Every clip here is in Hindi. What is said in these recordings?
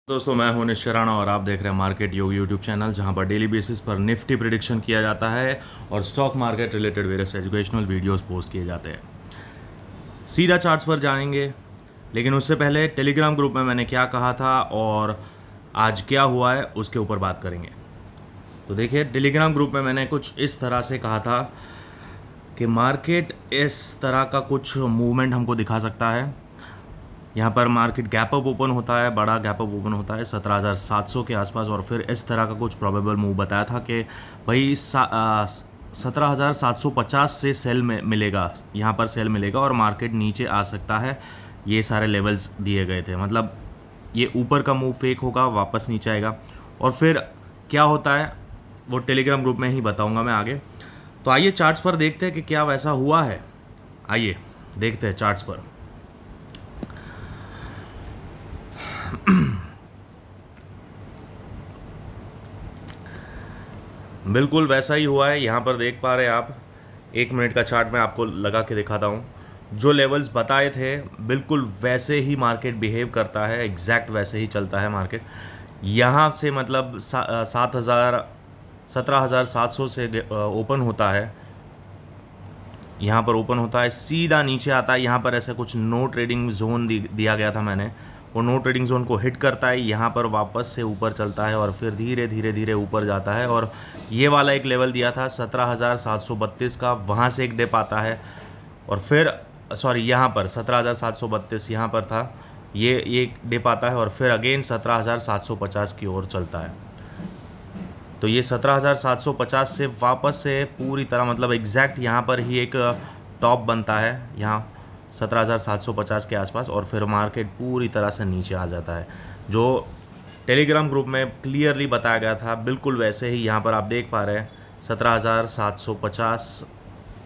दोस्तों, मैं हूं निश्चय राणा और आप देख रहे हैं मार्केट योग यूट्यूब चैनल, जहां पर डेली बेसिस पर निफ्टी प्रिडिक्शन किया जाता है और stock market related various educational videos post किए जाते हैं। सीधा चार्ट्स पर जाएंगे, लेकिन उससे पहले टेलीग्राम ग्रुप में मैंने क्या कहा था और आज क्या हुआ है उसके ऊपर बात करेंगे। तो देखिए, टेलीग्राम ग्रुप में मैंने कुछ इस तरह से कहा था कि मार्केट इस तरह का कुछ मूवमेंट हमको दिखा सकता है। यहाँ पर मार्केट गैप अप ओपन होता है, बड़ा गैप अप ओपन होता है 17,700 के आसपास, और फिर इस तरह का कुछ प्रोबेबल मूव बताया था कि भाई 17,750 से सेल में मिलेगा, यहाँ पर सेल मिलेगा और मार्केट नीचे आ सकता है। ये सारे लेवल्स दिए गए थे, मतलब ये ऊपर का मूव फेक होगा, वापस नीचे आएगा। और फिर क्या होता है वो टेलीग्राम ग्रुप में ही बताऊँगा मैं आगे। तो आइए चार्ट्स पर देखते हैं कि क्या वैसा हुआ है। आइए देखते हैं चार्ट्स पर। बिल्कुल वैसा ही हुआ है। यहाँ पर देख पा रहे हैं आप, 1 मिनट का चार्ट मैं आपको लगा के दिखाता हूँ। जो लेवल्स बताए थे बिल्कुल वैसे ही मार्केट बिहेव करता है, एग्जैक्ट वैसे ही चलता है मार्केट। यहाँ से मतलब 17,700 से ओपन होता है, यहाँ पर ओपन होता है, सीधा नीचे आता है। यहाँ पर ऐसा कुछ नो ट्रेडिंग जोन दिया गया था मैंने, वो नो ट्रेडिंग जोन को हिट करता है, यहाँ पर वापस से ऊपर चलता है और फिर धीरे धीरे धीरे ऊपर जाता है। और ये वाला एक लेवल दिया था 17,732 का, वहाँ से एक डिप आता है और फिर यहाँ पर 17,732 यहाँ पर था, ये एक डिप आता है और फिर अगेन 17,750 की ओर चलता है। तो ये 17,750 से वापस से पूरी तरह मतलब एग्जैक्ट यहाँ पर ही एक टॉप बनता है, यहाँ 17,750 के आसपास, और फिर मार्केट पूरी तरह से नीचे आ जाता है। जो टेलीग्राम ग्रुप में क्लियरली बताया गया था बिल्कुल वैसे ही यहाँ पर आप देख पा रहे हैं। 17,750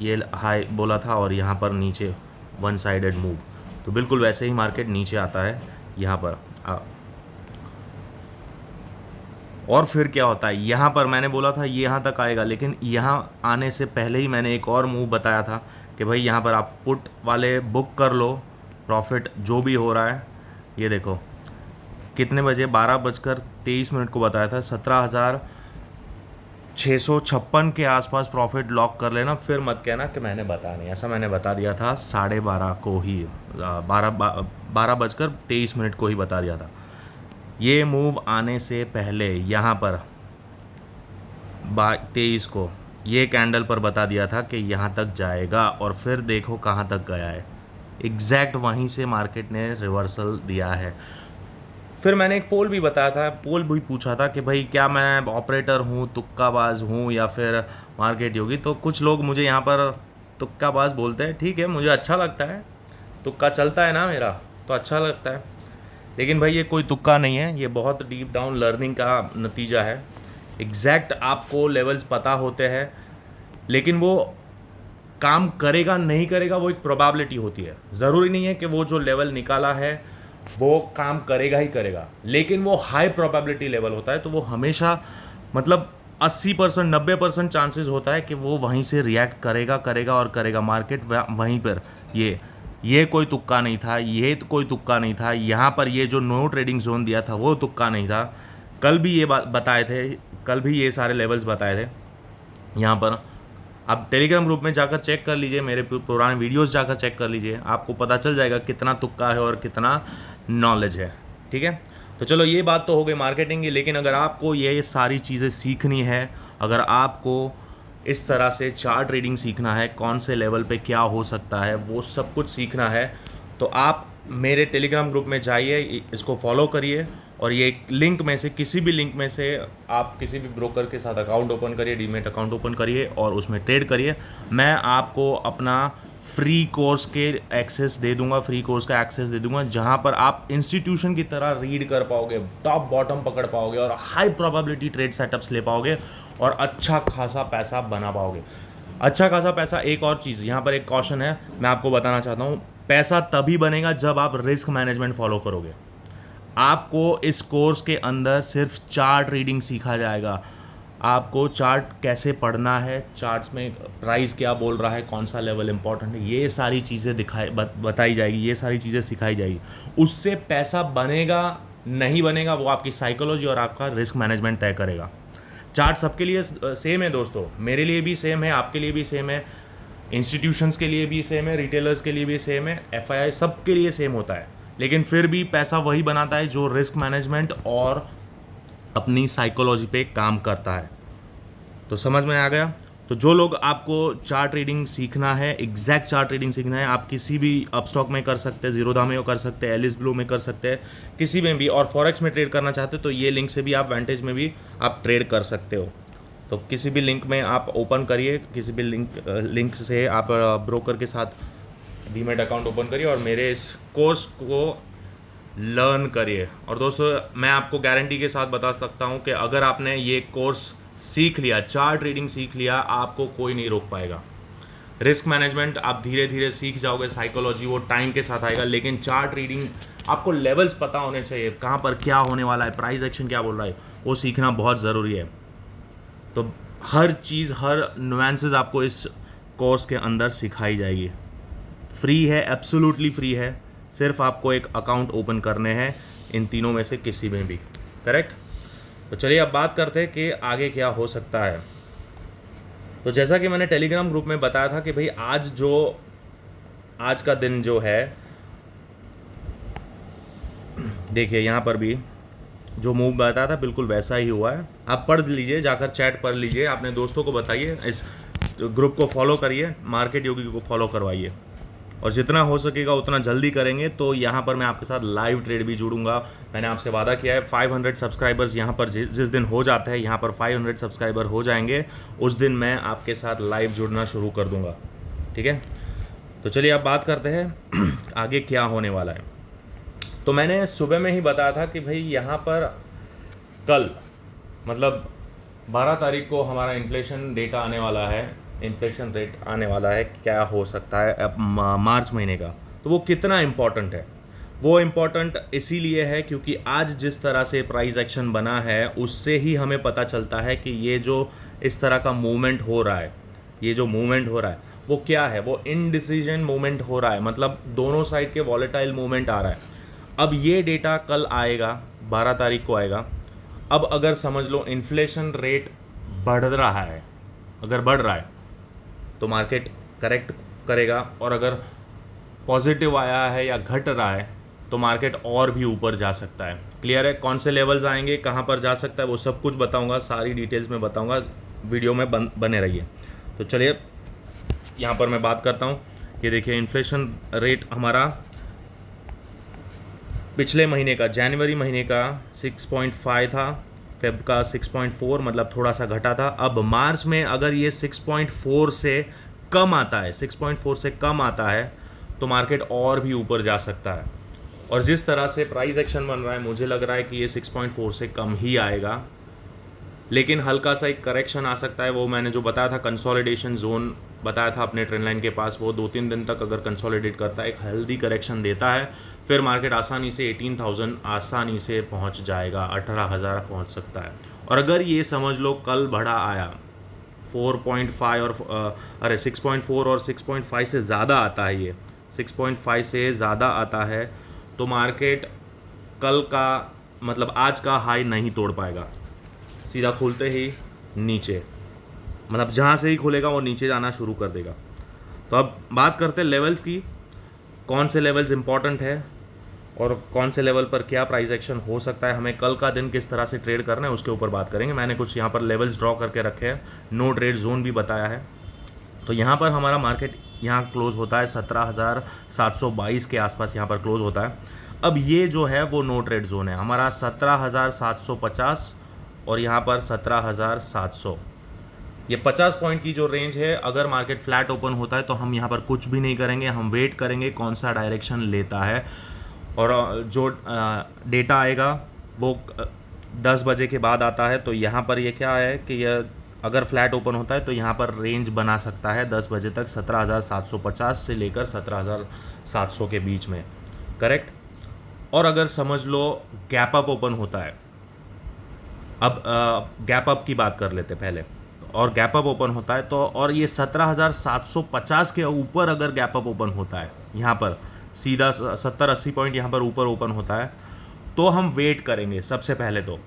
ये हाई बोला था और यहाँ पर नीचे वन साइडेड मूव, तो बिल्कुल वैसे ही मार्केट नीचे आता है यहाँ पर। और फिर क्या होता है, यहाँ पर मैंने बोला था ये यहाँ तक आएगा, लेकिन यहाँ आने से पहले ही मैंने एक और मूव बताया था कि भाई यहाँ पर आप पुट वाले बुक कर लो, प्रॉफिट जो भी हो रहा है। ये देखो कितने बजे, 12:23 को बताया था, 17,656 के आसपास प्रॉफिट लॉक कर लेना। फिर मत कहना कि मैंने बताया नहीं, ऐसा मैंने बता दिया था 12:30 को ही, 12:23 को ही बता दिया था। ये मूव आने से पहले यहाँ पर 23 को ये कैंडल पर बता दिया था कि यहाँ तक जाएगा, और फिर देखो कहाँ तक गया है, एग्जैक्ट वहीं से मार्केट ने रिवर्सल दिया है। फिर मैंने एक पोल भी बताया था, पोल भी पूछा था कि भाई क्या मैं ऑपरेटर हूँ, तुक्काबाज हूँ या फिर मार्केट योगी। तो कुछ लोग मुझे यहाँ पर तुक्काबाज बोलते हैं, ठीक है, मुझे अच्छा लगता है, तुक्का चलता है ना मेरा तो अच्छा लगता है, लेकिन भाई ये कोई तुक्का नहीं है, ये बहुत डीप डाउन लर्निंग का नतीजा है। एग्जैक्ट आपको लेवल्स पता होते हैं, लेकिन वो काम करेगा नहीं करेगा वो एक प्रोबेबिलिटी होती है। ज़रूरी नहीं है कि वो जो लेवल निकाला है वो काम करेगा ही करेगा, लेकिन वो हाई प्रोबेबिलिटी लेवल होता है, तो वो हमेशा मतलब 80% 90% चांसेस होता है कि वो वहीं से रिएक्ट करेगा करेगा और करेगा मार्केट वहीं पर। ये कोई तुक्का नहीं था, ये कोई तुक्का नहीं था। यहाँ पर ये जो नो ट्रेडिंग जोन दिया था वो तुक्का नहीं था। कल भी ये बात बताए थे, कल भी ये सारे लेवल्स बताए थे यहाँ पर। आप टेलीग्राम ग्रुप में जाकर चेक कर लीजिए, मेरे पुराने वीडियोस जाकर चेक कर लीजिए, आपको पता चल जाएगा कितना तुक्का है और कितना नॉलेज है। ठीक है, तो चलो ये बात तो हो गई मार्केटिंग की, लेकिन अगर आपको ये सारी चीज़ें सीखनी है, अगर आपको इस तरह से चार्ट रीडिंग सीखना है, कौन से लेवल पे क्या हो सकता है वो सब कुछ सीखना है, तो आप मेरे टेलीग्राम ग्रुप में जाइए, इसको फॉलो करिए, और ये लिंक में से किसी भी लिंक में से आप किसी भी ब्रोकर के साथ अकाउंट ओपन करिए, डीमेट अकाउंट ओपन करिए और उसमें ट्रेड करिए। मैं आपको अपना फ्री कोर्स के एक्सेस दे दूंगा, फ्री कोर्स का एक्सेस दे दूंगा, जहां पर आप इंस्टीट्यूशन की तरह रीड कर पाओगे, टॉप बॉटम पकड़ पाओगे और हाई प्रोबेबिलिटी ट्रेड सेटअप्स ले पाओगे और अच्छा खासा पैसा बना पाओगे। अच्छा खासा पैसा। एक और चीज़ यहाँ पर एक कॉशन है, मैं आपको बताना चाहता हूँ, पैसा तभी बनेगा जब आप रिस्क मैनेजमेंट फॉलो करोगे। आपको इस कोर्स के अंदर सिर्फ चार्ट रीडिंग सीखा जाएगा, आपको चार्ट कैसे पढ़ना है, चार्ट्स में प्राइस क्या बोल रहा है, कौन सा लेवल इंपॉर्टेंट है, ये सारी चीज़ें बताई जाएगी, ये सारी चीज़ें सिखाई जाएगी। उससे पैसा बनेगा नहीं बनेगा वो आपकी साइकोलॉजी और आपका रिस्क मैनेजमेंट तय करेगा। चार्ट सबके लिए सेम है दोस्तों, मेरे लिए भी सेम है, आपके लिए भी सेम है, इंस्टीट्यूशंस के लिए भी सेम है, रिटेलर्स के लिए भी सेम है, एफआईआई सबके लिए सेम होता है। लेकिन फिर भी पैसा वही बनाता है जो रिस्क मैनेजमेंट और अपनी साइकोलॉजी पे काम करता है। तो समझ में आ गया। तो जो लोग आपको चार्ट ट्रेडिंग सीखना है, एग्जैक्ट चार्ट ट्रेडिंग सीखना है, आप किसी भी अपस्टॉक में कर सकते हैं, जीरोधा में कर सकते हैं, एलिस ब्लू में कर सकते हैं, किसी में भी, और फॉरेक्स में ट्रेड करना चाहते हो तो ये लिंक से भी आप वेंटेज में भी आप ट्रेड कर सकते हो। तो किसी भी लिंक में आप ओपन करिए, किसी भी लिंक से आप ब्रोकर के साथ डीमैट अकाउंट ओपन करिए और मेरे इस कोर्स को लर्न करिए। और दोस्तों मैं आपको गारंटी के साथ बता सकता हूँ कि अगर आपने ये कोर्स सीख लिया, चार्ट ट्रेडिंग सीख लिया, आपको कोई नहीं रोक पाएगा। रिस्क मैनेजमेंट आप धीरे धीरे सीख जाओगे, साइकोलॉजी वो टाइम के साथ आएगा, लेकिन चार्ट ट्रेडिंग आपको लेवल्स पता होने चाहिए, कहाँ पर क्या होने वाला है, प्राइस एक्शन क्या बोल रहा है, वो सीखना बहुत ज़रूरी है। तो हर चीज़, हर नुआंसेस आपको इस कोर्स के अंदर सिखाई जाएगी। फ्री है, एब्सोल्युटली फ्री है, सिर्फ आपको एक अकाउंट ओपन करने हैं इन तीनों में से किसी में भी, करेक्ट। तो चलिए अब बात करते हैं कि आगे क्या हो सकता है। तो जैसा कि मैंने टेलीग्राम ग्रुप में बताया था कि भाई आज का दिन जो है, देखिए यहाँ पर भी जो मूव बताया था बिल्कुल वैसा ही हुआ है। आप पढ़ लीजिए, जाकर चैट पढ़ लीजिए, अपने दोस्तों को बताइए, इस ग्रुप को फॉलो करिए, मार्केट योगी को फॉलो करवाइए, और जितना हो सकेगा उतना जल्दी करेंगे। तो यहाँ पर मैं आपके साथ लाइव ट्रेड भी जुड़ूंगा। मैंने आपसे वादा किया है 500 सब्सक्राइबर्स यहाँ पर जिस दिन हो जाते हैं, यहाँ पर 500 सब्सक्राइबर हो जाएंगे, उस दिन मैं आपके साथ लाइव जुड़ना शुरू कर दूँगा, ठीक है। तो चलिए अब बात करते हैं आगे क्या होने वाला है। तो मैंने सुबह में ही बताया था कि भाई यहाँ पर कल मतलब 12 तारीख को हमारा इन्फ्लेशन डेटा आने वाला है, इन्फ्लेशन रेट आने वाला है, क्या हो सकता है अब मार्च महीने का। तो वो कितना इम्पॉर्टेंट है, वो इम्पॉर्टेंट इसीलिए है क्योंकि आज जिस तरह से प्राइस एक्शन बना है उससे ही हमें पता चलता है कि ये जो इस तरह का मूवमेंट हो रहा है, ये जो मूवमेंट हो रहा है वो क्या है, वो इनडिसीजन मूवमेंट हो रहा है, मतलब दोनों साइड के वॉलेटाइल मूवमेंट आ रहा है। अब ये डेटा कल आएगा, 12 तारीख को आएगा। अब अगर समझ लो इन्फ्लेशन रेट बढ़ रहा है, अगर बढ़ रहा है तो मार्केट करेक्ट करेगा, और अगर पॉजिटिव आया है या घट रहा है तो मार्केट और भी ऊपर जा सकता है। क्लियर है, कौन से लेवल्स आएंगे, कहाँ पर जा सकता है, वो सब कुछ बताऊंगा, सारी डिटेल्स में बताऊंगा, वीडियो में बने रहिए। तो चलिए यहाँ पर मैं बात करता हूँ। ये देखिए इन्फ्लेशन रेट हमारा पिछले महीने का, जनवरी महीने का 6.5 था, फेब का 6.4, मतलब थोड़ा सा घटा था। अब मार्च में अगर ये 6.4 से कम आता है, 6.4 से कम आता है तो मार्केट और भी ऊपर जा सकता है। और जिस तरह से प्राइस एक्शन बन रहा है मुझे लग रहा है कि ये 6.4 से कम ही आएगा, लेकिन हल्का सा एक करेक्शन आ सकता है। वो मैंने जो बताया था कंसोलिडेशन जोन बताया था अपने ट्रेंड लाइन के पास, वो 2-3 दिन तक अगर कंसोलिडेट करता है, एक हेल्दी करेक्शन देता है, फिर मार्केट आसानी से 18,000 आसानी से पहुंच जाएगा, 18,000 पहुंच सकता है। और अगर ये समझ लो कल बढ़ा आया 4.5 और 6.4 और 6.5 से ज़्यादा आता है, ये 6.5 से ज़्यादा आता है तो मार्केट कल का मतलब आज का हाई नहीं तोड़ पाएगा, सीधा खुलते ही नीचे, मतलब जहाँ से ही खुलेगा वो नीचे जाना शुरू कर देगा। तो अब बात करते हैं लेवल्स की, कौन से लेवल्स इंपॉर्टेंट है और कौन से लेवल पर क्या प्राइस एक्शन हो सकता है, हमें कल का दिन किस तरह से ट्रेड करना है उसके ऊपर बात करेंगे। मैंने कुछ यहाँ पर लेवल्स ड्रॉ करके रखे हैं, नो ट्रेड जोन भी बताया है। तो यहाँ पर हमारा मार्केट यहाँ क्लोज होता है 17,722 के आसपास यहाँ पर क्लोज होता है। अब ये जो है वो नो ट्रेड जोन है हमारा 17,750 और यहाँ पर 17,700, ये 50 पॉइंट की जो रेंज है। अगर मार्केट फ्लैट ओपन होता है तो हम यहाँ पर कुछ भी नहीं करेंगे, हम वेट करेंगे कौन सा डायरेक्शन लेता है, और जो डेटा आएगा वो 10 बजे के बाद आता है। तो यहाँ पर ये क्या है कि यह अगर फ्लैट ओपन होता है तो यहाँ पर रेंज बना सकता है 10 बजे तक 17,750 से लेकर 17,700 के बीच में, करेक्ट। और अगर समझ लो गैप अप ओपन होता है, अब गैप अप की बात कर लेते पहले, और गैप अप ओपन होता है तो, और ये 17,750 के ऊपर अगर गैप अप ओपन होता है, यहाँ पर सीधा 70-80 पॉइंट यहाँ पर ऊपर ओपन होता है तो हम वेट करेंगे सबसे पहले। तो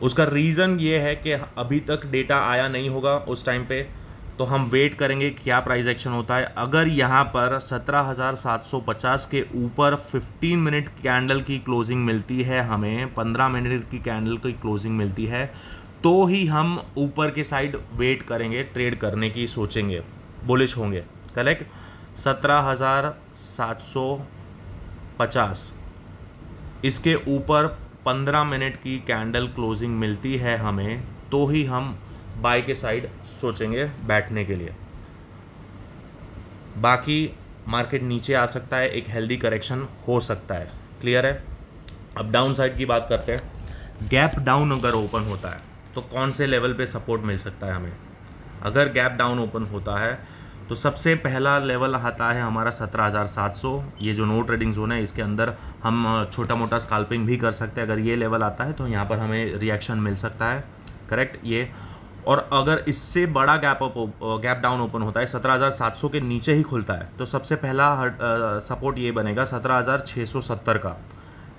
उसका रीज़न ये है कि अभी तक डेटा आया नहीं होगा उस टाइम पे, तो हम वेट करेंगे क्या प्राइस एक्शन होता है। अगर यहाँ पर 17,750 के ऊपर 15 मिनट कैंडल की क्लोजिंग मिलती है, हमें 15 मिनट की कैंडल की क्लोजिंग मिलती है, तो ही हम ऊपर के साइड वेट करेंगे, ट्रेड करने की सोचेंगे, बुलिश होंगे। करेक्ट। 17,750 इसके ऊपर 15 मिनट की कैंडल क्लोजिंग मिलती है हमें, तो ही हम बाय के साइड सोचेंगे बैठने के लिए। बाकी मार्केट नीचे आ सकता है, एक हेल्दी करेक्शन हो सकता है। क्लियर है। अब डाउन साइड की बात करते हैं। गैप डाउन अगर ओपन होता है तो कौन से लेवल पे सपोर्ट मिल सकता है हमें। अगर गैप डाउन ओपन होता है तो सबसे पहला लेवल आता है हमारा 17,700। ये जो नो ट्रेडिंग जोन है, इसके अंदर हम छोटा मोटा स्काल्पिंग भी कर सकते हैं। अगर ये लेवल आता है तो यहाँ पर हमें रिएक्शन मिल सकता है। करेक्ट। ये और अगर इससे बड़ा गैप डाउन ओपन होता है, 17,700 के नीचे ही खुलता है, तो सबसे पहला सपोर्ट ये बनेगा 17,670 का।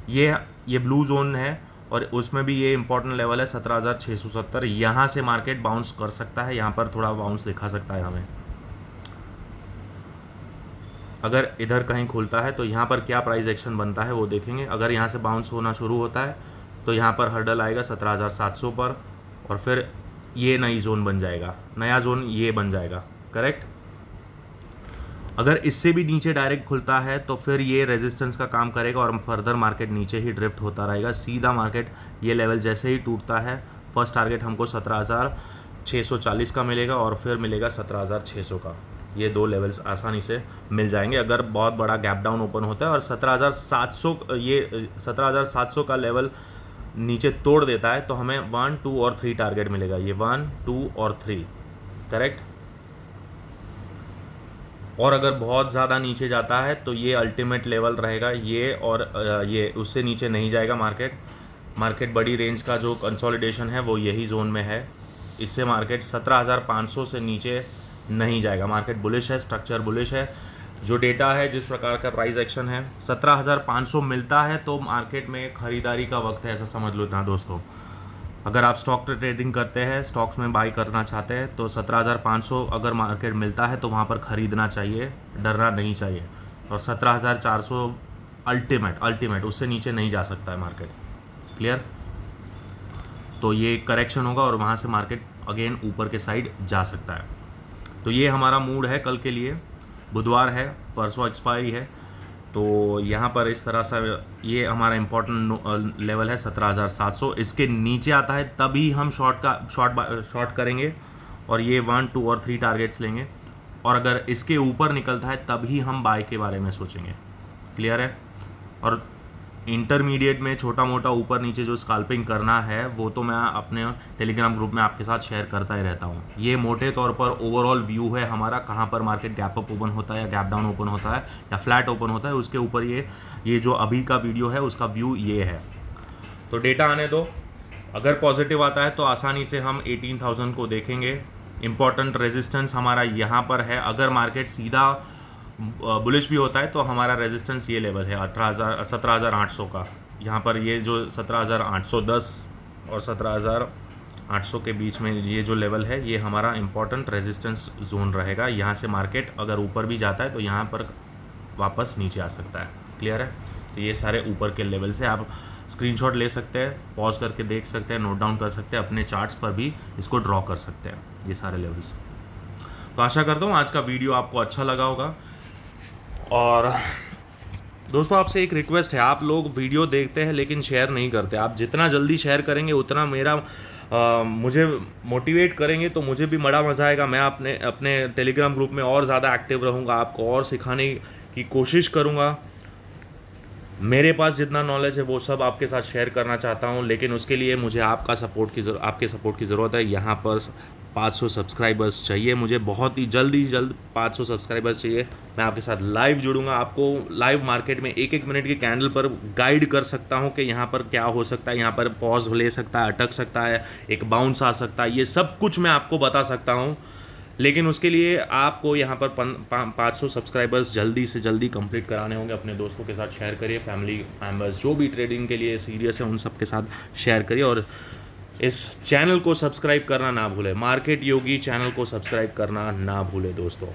ये ब्लू जोन है और उसमें भी ये इंपॉर्टेंट लेवल है 17,670। यहाँ से मार्केट बाउंस कर सकता है, यहाँ पर थोड़ा बाउंस दिखा सकता है हमें। अगर इधर कहीं खुलता है तो यहाँ पर क्या प्राइस एक्शन बनता है वो देखेंगे। अगर यहाँ से बाउंस होना शुरू होता है तो यहाँ पर हर्डल आएगा 17,700 पर, और फिर ये नई जोन बन जाएगा, नया जोन ये बन जाएगा। करेक्ट। अगर इससे भी नीचे डायरेक्ट खुलता है तो फिर ये रेजिस्टेंस का काम करेगा और फर्दर मार्केट नीचे ही ड्रिफ्ट होता रहेगा। सीधा मार्केट ये लेवल जैसे ही टूटता है, फर्स्ट टारगेट हमको 17,640 का मिलेगा और फिर मिलेगा 17,600 का। ये दो लेवल्स आसानी से मिल जाएंगे अगर बहुत बड़ा गैप डाउन ओपन होता है। और 17,700 का लेवल नीचे तोड़ देता है तो हमें 1, 2 और 3 टारगेट मिलेगा। ये 1, 2 और 3। करेक्ट। और अगर बहुत ज़्यादा नीचे जाता है तो ये अल्टीमेट लेवल रहेगा ये, और ये उससे नीचे नहीं जाएगा मार्केट बड़ी रेंज का जो कंसोलिडेशन है वो यही जोन में है। इससे मार्केट 17,500 से नीचे नहीं जाएगा। मार्केट बुलिश है, स्ट्रक्चर बुलिश है। जो डेटा है, जिस प्रकार का प्राइस एक्शन है, 17,500 मिलता है तो मार्केट में ख़रीदारी का वक्त है, ऐसा समझ लो ना दोस्तों। अगर आप स्टॉक ट्रेडिंग करते हैं, स्टॉक्स में बाई करना चाहते हैं, तो 17,500 अगर मार्केट मिलता है तो वहाँ पर ख़रीदना चाहिए, डरना नहीं चाहिए। और 17,400 अल्टीमेट, उससे नीचे नहीं जा सकता है मार्केट। क्लियर। तो ये करेक्शन होगा और वहाँ से मार्केट अगेन ऊपर के साइड जा सकता है। तो ये हमारा मूड है कल के लिए। बुधवार है, परसों एक्सपायरी है, तो यहाँ पर इस तरह से ये हमारा इम्पोर्टेंट लेवल है 17,700। इसके नीचे आता है तभी हम शॉर्ट करेंगे और ये 1, 2 और 3 टारगेट्स लेंगे। और अगर इसके ऊपर निकलता है तभी हम बाय के बारे में सोचेंगे। क्लियर है। और इंटरमीडिएट में छोटा मोटा ऊपर नीचे जो स्काल्पिंग करना है वो तो मैं अपने टेलीग्राम ग्रुप में आपके साथ शेयर करता ही रहता हूँ। ये मोटे तौर पर ओवरऑल व्यू है हमारा, कहाँ पर मार्केट गैप अप ओपन होता है या गैप डाउन ओपन होता है या फ्लैट ओपन होता है, उसके ऊपर ये जो अभी का वीडियो है उसका व्यू ये है। तो डेटा आने दो। अगर पॉजिटिव आता है तो आसानी से हम 18,000 को देखेंगे। इम्पॉर्टेंट रेजिस्टेंस हमारा यहाँ पर है। अगर मार्केट सीधा बुलिश भी होता है तो हमारा रेजिस्टेंस ये लेवल है 17,800 का। यहाँ पर ये जो 17,810 और 17,800 के बीच में ये जो लेवल है ये हमारा इम्पॉर्टेंट रेजिस्टेंस जोन रहेगा। यहाँ से मार्केट अगर ऊपर भी जाता है तो यहाँ पर वापस नीचे आ सकता है। क्लियर है। तो ये सारे ऊपर के लेवल से आप स्क्रीनशॉट ले सकते हैं, पॉज करके देख सकते हैं, नोट डाउन कर सकते हैं, अपने चार्ट्स पर भी इसको ड्रॉ कर सकते हैं, ये सारे लेवल्स। तो आशा करता हूँ आज का वीडियो आपको अच्छा लगा होगा। और दोस्तों आपसे एक रिक्वेस्ट है, आप लोग वीडियो देखते हैं लेकिन शेयर नहीं करते। आप जितना जल्दी शेयर करेंगे उतना मुझे मोटिवेट करेंगे, तो मुझे भी बड़ा मज़ा आएगा। मैं अपने टेलीग्राम ग्रुप में और ज़्यादा एक्टिव रहूँगा, आपको और सिखाने की कोशिश करूँगा। मेरे पास जितना नॉलेज है वो सब आपके साथ शेयर करना चाहता हूँ, लेकिन उसके लिए मुझे आपके सपोर्ट की ज़रूरत है। यहाँ पर 500 सब्सक्राइबर्स चाहिए मुझे, बहुत ही जल्द 500 सब्सक्राइबर्स चाहिए। मैं आपके साथ लाइव जुड़ूंगा, आपको लाइव मार्केट में एक मिनट की कैंडल पर गाइड कर सकता हूं कि यहाँ पर क्या हो सकता है, यहाँ पर पॉज ले सकता है, अटक सकता है, एक बाउंस आ सकता है, ये सब कुछ मैं आपको बता सकता हूँ। लेकिन उसके लिए आपको यहाँ पर 500 सब्सक्राइबर्स जल्दी से जल्दी कंप्लीट कराने होंगे। अपने दोस्तों के साथ शेयर करिए, फैमिली मेम्बर्स जो भी ट्रेडिंग के लिए सीरियस है उन सब के साथ शेयर करिए, और इस चैनल को सब्सक्राइब करना ना भूलें। मार्केट योगी चैनल को सब्सक्राइब करना ना भूलें दोस्तों।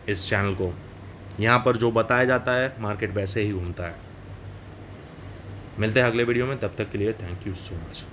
इस चैनल को यहाँ पर जो बताया जाता है मार्केट वैसे ही घूमता है। मिलते हैं अगले वीडियो में, तब तक के लिए थैंक यू सो मच।